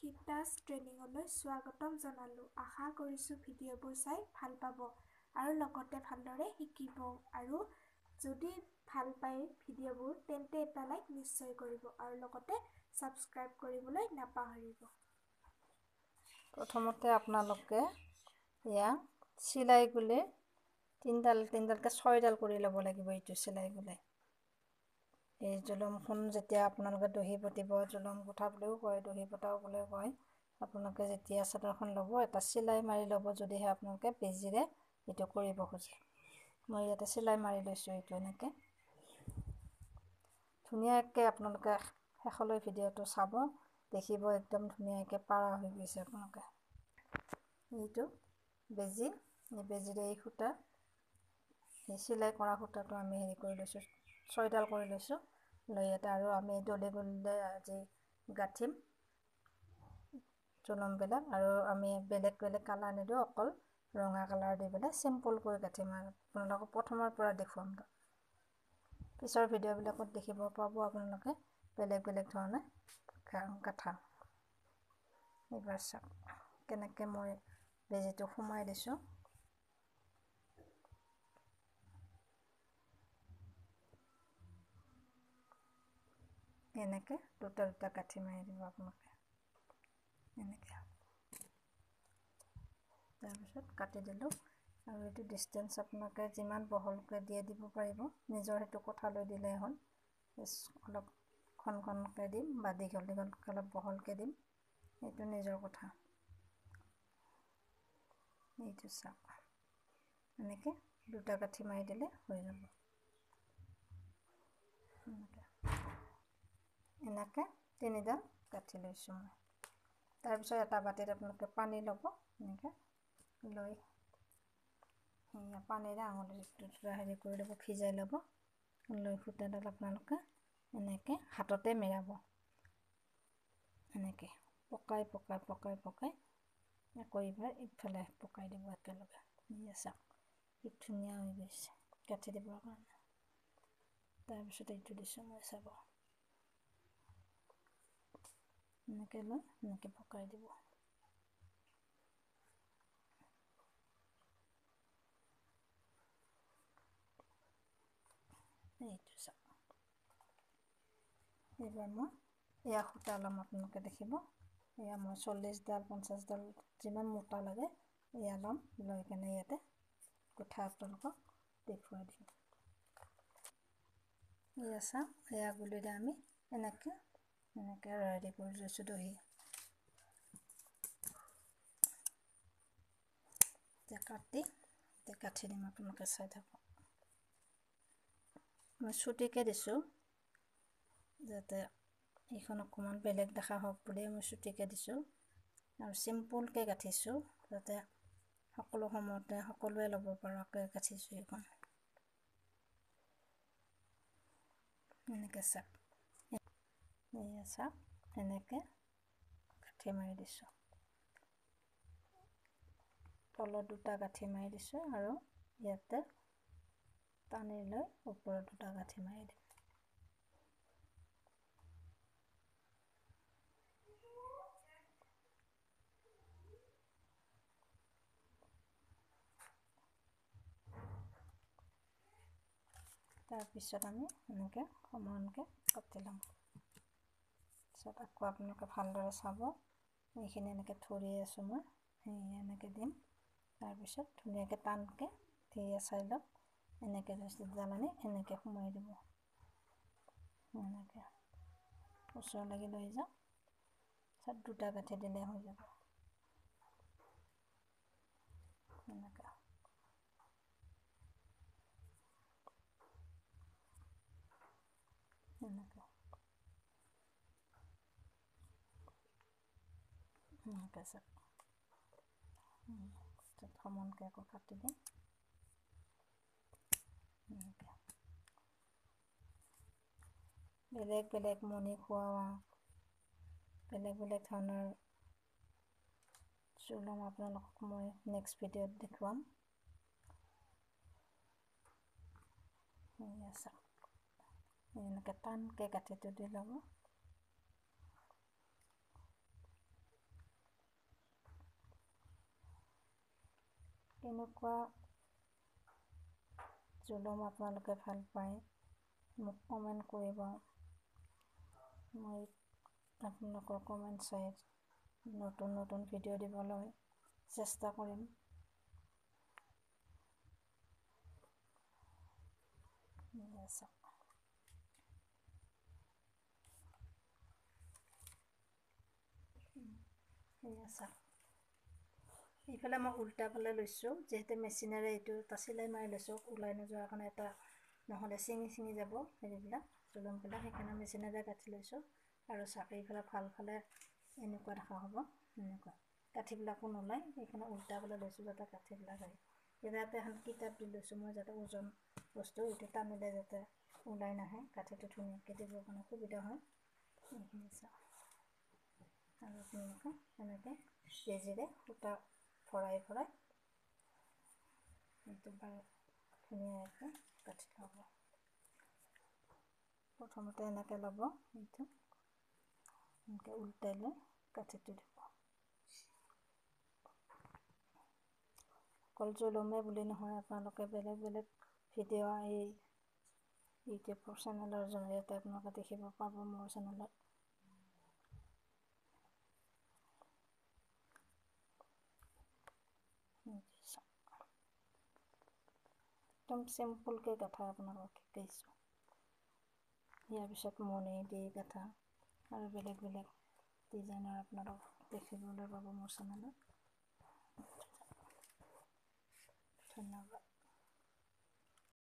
হিটাছ ট্ৰেইনিঙলৈ স্বাগতম জনালোঁ। আশা কৰিছোঁ ভিডিঅ'বোৰ চাই ভাল পাব আৰু লগতে ভালদৰে শিকিব। আৰু যদি ভাল পায় ভিডিঅ'বোৰ তেন্তে এটা লাইক নিশ্চয় কৰিব আৰু লগতে ছাবস্ক্ৰাইব কৰিবলৈ নাপাহৰিব। প্ৰথমতে আপোনালোকে এয়া চিলাই গুলি তিনডালকৈ 6ডাল কৰি ল'ব লাগিব। এইটো চিলাই গুলি এই জুলুমখন যেতিয়া আপোনালোকে দহি পতিব, জুলুম গোঠা বুলিও কয়, দহি পতাও বুলিও কয়। আপোনালোকে যেতিয়া চাদৰখন ল'ব, এটা চিলাই মাৰি ল'ব। যদিহে আপোনালোকে বেজিৰে এইটো কৰিব খোজে। মই ইয়াতে চিলাই মাৰি লৈছোঁ। এইটো এনেকৈ ধুনীয়াকৈ আপোনালোকে শেষলৈ ভিডিঅ'টো চাব, দেখিব একদম ধুনীয়াকৈ পাৰা হৈ গৈছে। আপোনালোকে এইটো বেজি, এই বেজিৰে এই সূতা, এই চিলাই কৰা সূতাটো আমি হেৰি কৰি লৈছোঁ, 6ডাল কৰি লৈছোঁ। লৈ ইয়াতে আৰু আমি দলি গুলিলে আজি গাঁঠিম জুলুমবিলাক। আৰু আমি বেলেগ বেলেগ কালাৰ নিদিওঁ, অকল ৰঙা কালাৰ দি পেলাই চিম্পুলকৈ গাঁঠিম। আৰু আপোনালোকক প্ৰথমৰ পৰা দেখুৱাম। পিছৰ ভিডিঅ'বিলাকত দেখিব পাব আপোনালোকে বেলেগ বেলেগ ধৰণে গাঁঠা। এইবাৰ চাওক কেনেকৈ মই বেজিটো সোমাই দিছোঁ। এনেকৈ দুটা দুটা গাঁঠি মাৰি দিব আপোনালোকে। এনেকৈ তাৰপিছত কাটি দিলোঁ। আৰু এইটো ডিষ্টেঞ্চ আপোনালোকে যিমান বহলকৈ দিয়ে দিব পাৰিব। নিজৰ সেইটো কথা লৈ দিলেই হ'ল। অলপ ঘন ঘনকৈ দিম বা দীঘল দীঘলকৈ অলপ বহলকৈ দিম, এইটো নিজৰ কথা। এইটো চাওক এনেকৈ দুটা গাঁঠি মাৰি দিলে হৈ যাব। এনেকৈ 3ডাল গাঁঠি লৈছোঁ মই। তাৰপিছত এটা বাতিত আপোনালোকে পানী ল'ব। এনেকৈ লৈ পানীৰে আঙুলিটো হেৰি কৰি ল'ব, ভিজাই ল'ব। লৈ সূতাডাল আপোনালোকে এনেকৈ হাততে মেৰাব। এনেকৈ পকাই পকাই পকাই পকাই একবাৰ ইফালে পকাই দিব একেলগে। চাওক কি ধুনীয়া হৈ গৈছে গাঁঠি দিবৰ কাৰণে। তাৰপিছত এইটো দিছোঁ মই, চাব এনেকৈ লৈ এনেকৈ পকাই দিব। এইটো চাওক। এইবাৰ মই এয়া সূতা ল'ম, আপোনালোকে দেখিব। এয়া মই 40ডাল 50ডাল যিমান মোটা লাগে এয়া ল'ম। লৈ কেনে ইয়াতে গোঠা আপোনালোকক দেখুৱাই দিম। এয়া চাওক, এয়া গুলিৰে আমি এনেকৈ ৰেডি কৰি লৈছোঁ দহি। এতিয়া কাটি দিম, আপোনালোকে চাই থাকক। মই চুটিকৈ দিছোঁ যাতে এইখন অকণমান বেলেগ দেখা হওক বুলি মই চুটিকৈ দিছোঁ। আৰু চিম্পুলকৈ গাঁঠিছোঁ যাতে সকলো সময়তে সকলোৱে ল'ব পৰাকৈ গাঁঠিছোঁ এইখন। এনেকৈ চাওক, এয়া চাওক এনেকৈ গাঁঠি মাৰি দিছোঁ। তলত দুটা গাঁঠি মাৰি দিছোঁ আৰু ইয়াতে টানি লৈ ওপৰত দুটা গাঁঠি মাৰি দিম। তাৰপিছত আমি এনেকৈ সমানকৈ কাটি ল'ম। তাৰপিছত আকৌ আপোনালোকে ভালদৰে চাব। এইখিনি এনেকৈ ধৰি আছোঁ মই, এনেকৈ দিম। তাৰপিছত ধুনীয়াকৈ টানকৈ ধুই চাই লওক। এনেকৈ ৰছীডাল আনি এনেকৈ সোমাই দিব। এনেকৈ ওচৰলৈকে লৈ যাওঁ। তাত দুটা গাঁঠি দিলে হৈ যাব। এনেকৈ এনেকৈ এনেকৈ চাওক। সমানকৈ আকৌ কাটি দিম। এনেকৈ বেলেগ বেলেগ মণি খোৱা বেলেগ বেলেগ ধৰণৰ জুলুম আপোনালোকক মই নেক্সট ভিডিঅ'ত দেখুৱাম। চাওক এনেকৈ টানকৈ গাঁঠিটো দি ল'ব। কেনেকুৱা জুলুম আপোনালোকে ভাল পায় মোক কমেণ্ট কৰিব। মই আপোনালোকৰ কমেণ্ট চাই নতুন নতুন ভিডিঅ' দিবলৈ চেষ্টা কৰিম। এইফালে মই উল্টা ফালে লৈছোঁ, যিহেতু মেচিনেৰে এইটো এটা চিলাই মাৰি লৈছোঁ ওলাই নোযোৱাৰ কাৰণে, এটা নহ'লে ছিঙি যাব হেৰিবিলাক জুলুমবিলাক, সেইকাৰণে মেচিনেৰে কাটি লৈছোঁ। আৰু এইফালে ভাল ফালে এনেকুৱা দেখা হ'ব, এনেকুৱা কাঠিবিলাকো নোলায়, সেইকাৰণে উল্টা ফালে লৈছোঁ যাতে কাঠিবিলাক হয়। ইয়াতে এখন কিতাপ দি লৈছোঁ মই, যাতে ওজন বস্তু এইটো টানিলে যাতে ওলাই নাহে, কাঠিটো ধুনীয়াকৈ দিবৰ কাৰণে সুবিধা হয়। এইখিনি চাওক, আৰু আপোনালোকে এনেকৈ বেজীৰে সূতা ভৰাই এইটো বাৰু ধুনীয়াকৈ কাটি ল'ব। প্ৰথমতে এনেকৈ ল'ব, এইটো এনেকৈ উল্টাই লৈ কাঠিটো দিব। অকল জুলুমে বুলি নহয়, আপোনালোকে বেলেগ বেলেগ ভিডিঅ' এই ইউটিউব চেনেলৰ জৰিয়তে আপোনালোকে দেখিব পাব মোৰ চেনেলত। একদম চিম্পুলকৈ গাঠা আপোনালোকক শিকাইছোঁ। ইয়াৰ পিছত মণি দি গাঠা আৰু বেলেগ বেলেগ ডিজাইনৰ আপোনালোক দেখিবলৈ পাব মোৰ চেনেলত। ধন্যবাদ।